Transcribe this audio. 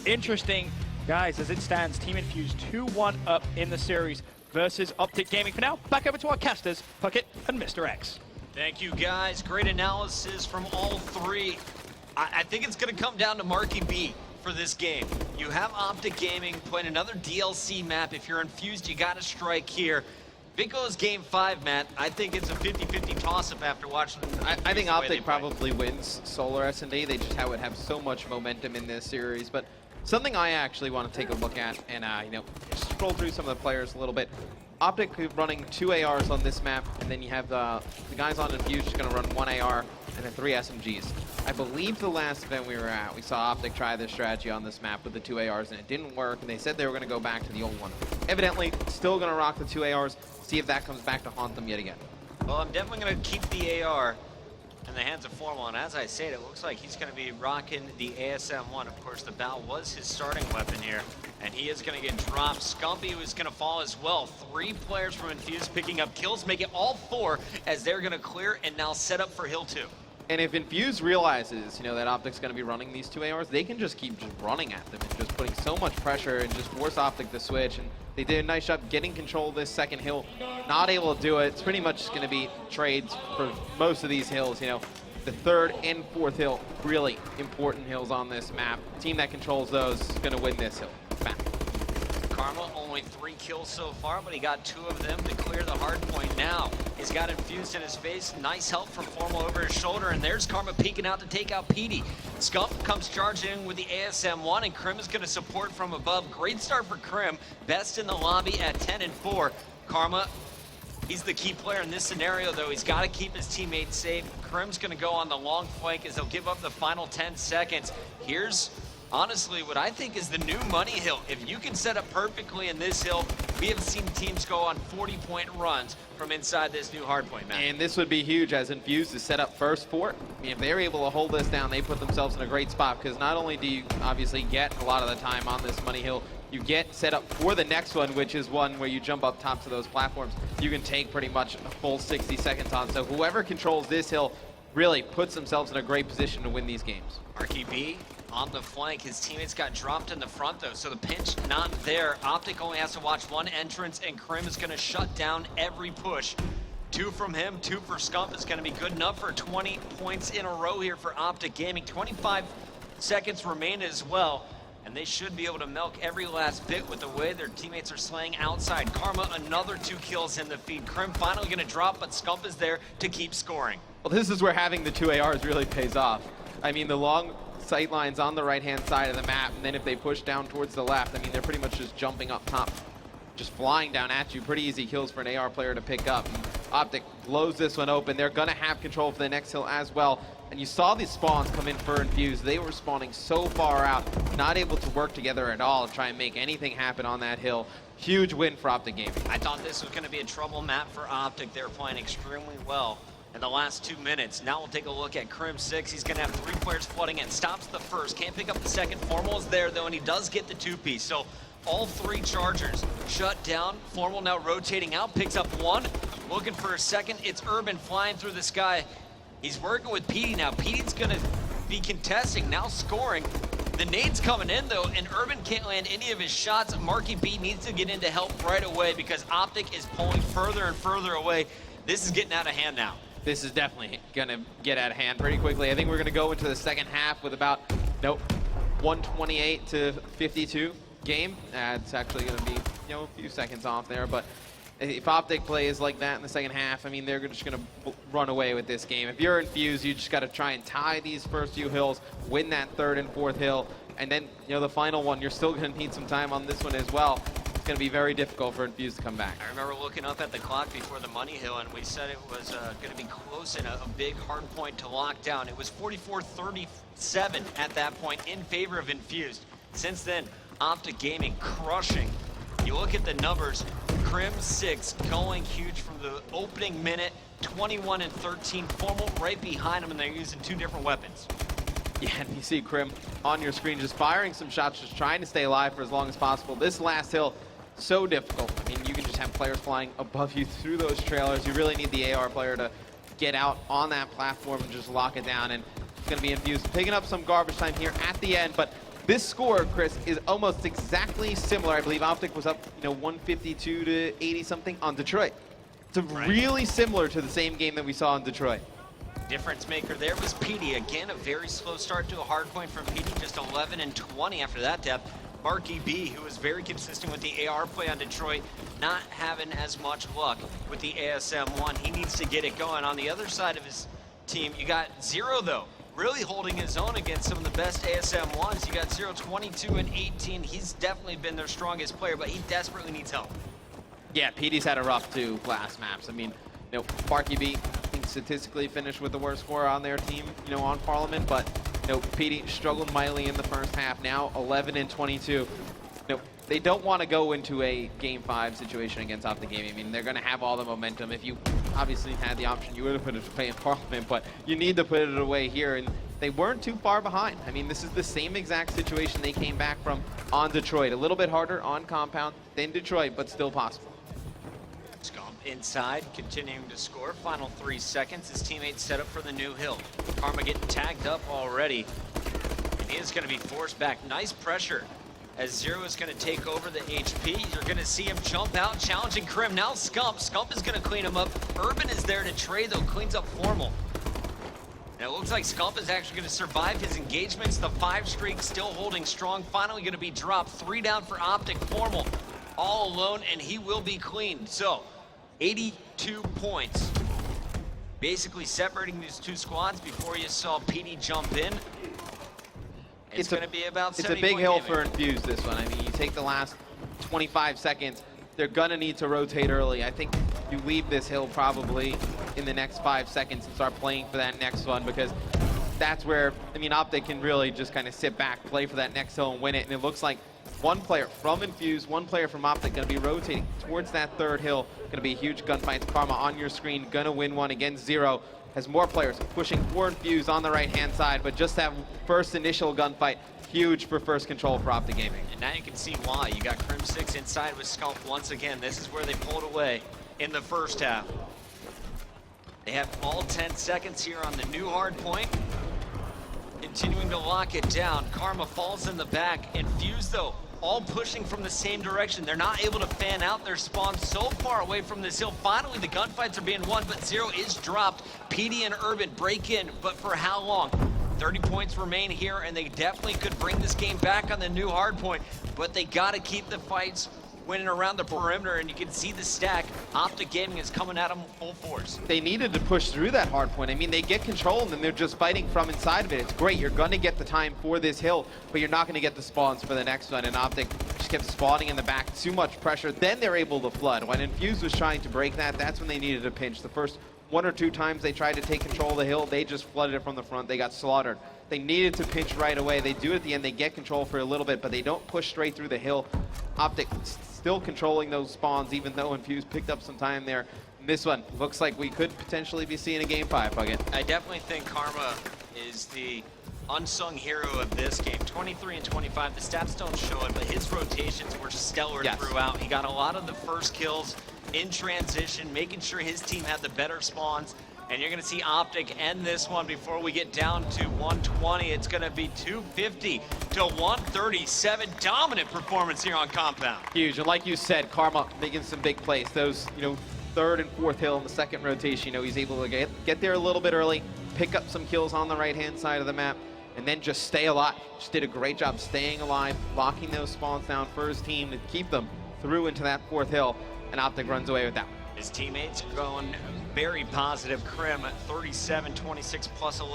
interesting, guys, as it stands. Team Infused 2-1 up in the series versus OpTic Gaming. For now, back over to our casters, Puckett and Mr. X. Thank you, guys. Great analysis from all three. I think it's going to come down to Marky B for this game. You have OpTic Gaming playing another DLC map. If you're Infused, you got to strike here. If it goes game 5, Matt, I think it's a 50-50 toss-up after watching. I think OpTic probably wins Solar S&D. They just would have so much momentum in this series. But something I actually want to take a look at and just scroll through some of the players a little bit. OpTic running 2 ARs on this map, and then you have the guys on Infused just going to run 1 AR and then 3 SMGs. I believe the last event we were at, we saw OpTic try this strategy on this map with the 2 ARs, and it didn't work, and they said they were going to go back to the old one. Evidently, still going to rock the 2 ARs, see if that comes back to haunt them yet again. Well, I'm definitely going to keep the AR in the hands of Formal, and as I said, it looks like he's going to be rocking the ASM-1. Of course, the bow was his starting weapon here, and he is going to get dropped. Scumpy was going to fall as well. 3 players from Infused picking up kills, make it all 4 as they're going to clear and now set up for Hill 2. And if Infused realizes, that OpTic's going to be running these 2 ARs, they can just keep running at them and just putting so much pressure and just force OpTic to switch. And they did a nice job getting control of this second hill. Not able to do it. It's pretty much going to be trades for most of these hills. The 3rd and 4th hill, really important hills on this map. The team that controls those is going to win this hill. Back. Karma only 3 kills so far, but he got 2 of them to clear the hard point now. He's got Infused in his face. Nice help from Formal over his shoulder, and there's Karma peeking out to take out Petey. Scump comes charging in with the ASM-1, and Krim is going to support from above. Great start for Krim. Best in the lobby at 10-4. Karma, he's the key player in this scenario, though. He's got to keep his teammates safe. Krim's going to go on the long flank as they'll give up the final 10 seconds. Here's honestly what I think is the new money hill. If you can set up perfectly in this hill, we have seen teams go on 40-point runs from inside this new hardpoint map. And this would be huge as Infused is set up first for it. If they're able to hold this down, they put themselves in a great spot, because not only do you obviously get a lot of the time on this money hill, you get set up for the next one, which is one where you jump up top to those platforms. You can take pretty much a full 60 seconds on. So whoever controls this hill really puts themselves in a great position to win these games. Marky B on the flank. His teammates got dropped in the front, though, so the pinch not there. OpTic only has to watch 1 entrance, and Krim is going to shut down every push. 2 from him, 2 for Scump is going to be good enough for 20 points in a row here for OpTic Gaming. 25 seconds remain as well, and they should be able to milk every last bit with the way their teammates are slaying outside. Karma, another 2 kills in the feed. Krim finally going to drop, but Scump is there to keep scoring. Well, this is where having the 2 ARs really pays off. I mean, the long sight lines on the right-hand side of the map, and then if they push down towards the left, I mean, they're pretty much just jumping up top, just flying down at you. Pretty easy kills for an AR player to pick up. And OpTic blows this one open. They're going to have control for the next hill as well. And you saw these spawns come in for Infused. They were spawning so far out, not able to work together at all to try and make anything happen on that hill. Huge win for OpTic Gaming. I thought this was going to be a trouble map for OpTic. They were playing extremely well in the last 2 minutes. Now we'll take a look at Krim 6. He's going to have 3 players flooding in. Stops the first. Can't pick up the second. Formal is there, though, and he does get the 2-piece. So all 3 chargers shut down. Formal now rotating out. Picks up 1. Looking for a second. It's Urban flying through the sky. He's working with Petey now. Petey's going to be contesting, now scoring. The nade's coming in, though, and Urban can't land any of his shots. Marky B needs to get in to help right away because OpTic is pulling further and further away. This is getting out of hand now. This is definitely going to get out of hand pretty quickly. I think we're going to go into the second half with about, 128 to 52 game. It's actually going to be, a few seconds off there, but if OpTic plays like that in the second half, I mean, they're just going to run away with this game. If you're Infused, you just got to try and tie these first few hills, win that 3rd and 4th hill, and then, the final one, you're still going to need some time on this one as well. It's going to be very difficult for Infused to come back. I remember looking up at the clock before the money hill, and we said it was going to be close and a big hard point to lock down. It was 44-37 at that point in favor of Infused. Since then, OpTic Gaming crushing. You look at the numbers, Krim 6 going huge from the opening minute, 21 and 13, Formal right behind them, and they're using 2 different weapons. Yeah, and you see Krim on your screen just firing some shots, just trying to stay alive for as long as possible. This last hill, so difficult. I mean, you can just have players flying above you through those trailers. You really need the AR player to get out on that platform and just lock it down. And it's going to be Infused, picking up some garbage time here at the end, but This score, Chris, is almost exactly similar. I believe OpTic was up, 152 to 80 something on Detroit. It's really similar to the same game that we saw in Detroit. Difference maker there was Petey. Again, a very slow start to a hard point from Petey, just 11 and 20 after that death. Marky B, who was very consistent with the AR play on Detroit, not having as much luck with the ASM-1. He needs to get it going. On the other side of his team, you got Zero, though, really holding his own against some of the best ASM-1s. You got Zero, 22 and 18. He's definitely been their strongest player, but he desperately needs help. Yeah, Petey's had a rough 2 last maps. I mean, Marky B, I think statistically finished with the worst score on their team, on Parliament, but Petey struggled mightily in the first half. Now 11 and 22. They don't want to go into a Game 5 situation against OpTic Gaming. I mean, they're going to have all the momentum. If you obviously had the option, you would have put it away in Parliament, but you need to put it away here, and they weren't too far behind. I mean, this is the same exact situation they came back from on Detroit. A little bit harder on Compound than Detroit, but still possible. Scump inside, continuing to score. Final 3 seconds. His teammates set up for the new hill. Karma getting tagged up already. And he is going to be forced back. Nice pressure as Zero is going to take over the HP. You're going to see him jump out, challenging Krim. Now Scump. Scump is going to clean him up. Urban is there to trade, though. Cleans up Formal. And it looks like Scump is actually going to survive his engagements. The 5 streak still holding strong. Finally going to be dropped. 3 down for OpTic. Formal all alone, and he will be cleaned. So 82 points. Basically separating these 2 squads before you saw PD jump in. It's going to be about 70 It's a big hill for Infused, this one. I mean, you take the last 25 seconds, they're going to need to rotate early. I think you leave this hill probably in the next 5 seconds and start playing for that next one, because that's where, I mean, OpTic can really just kind of sit back, play for that next hill and win it. And it looks like 1 player from Infused, 1 player from OpTic going to be rotating towards that 3rd hill. Going to be a huge gunfight. Karma on your screen, going to win one against Zero. Has more players pushing for Infused on the right-hand side, but just that first initial gunfight, huge for first control for OpTic Gaming. And now you can see why. You got Crim 6 inside with Scump once again. This is where they pulled away in the first half. They have all 10 seconds here on the new hard point. Continuing to lock it down. Karma falls in the back. Infused, though, all pushing from the same direction. They're not able to fan out their spawn so far away from this hill. Finally, the gunfights are being won, but Zero is dropped. PD and Urban break in, but for how long? 30 points remain here, and they definitely could bring this game back on the new hard point, but they got to keep the fights winning around the perimeter, and you can see the stack. OpTic Gaming is coming at them full force. They needed to push through that hard point. I mean, they get control, and then they're just fighting from inside of it. It's great. You're going to get the time for this hill, but you're not going to get the spawns for the next one, and OpTic just kept spawning in the back. Too much pressure. Then they're able to flood. When Infused was trying to break that, that's when they needed a pinch. The first 1 or 2 times they tried to take control of the hill, they just flooded it from the front. They got slaughtered. They needed to pinch right away. They do it at the end. They get control for a little bit, but they don't push straight through the hill. OpTic still controlling those spawns, even though Infused picked up some time there. And this one looks like we could potentially be seeing a Game 5, Puckett. I definitely think Karma is the unsung hero of this game. 23 and 25, the stats don't show it, but his rotations were stellar throughout. He got a lot of the first kills in transition, making sure his team had the better spawns. And you're going to see OpTic end this one before we get down to 120. It's going to be 250 to 137. Dominant performance here on Compound. Huge. And like you said, Karma making some big plays. Those, 3rd and 4th hill in the 2nd rotation, he's able to get there a little bit early, pick up some kills on the right-hand side of the map, and then just stay alive. Just did a great job staying alive, locking those spawns down for his team to keep them through into that 4th hill, and OpTic runs away with that one. His teammates going very positive. Krim at 37, 26 plus 11.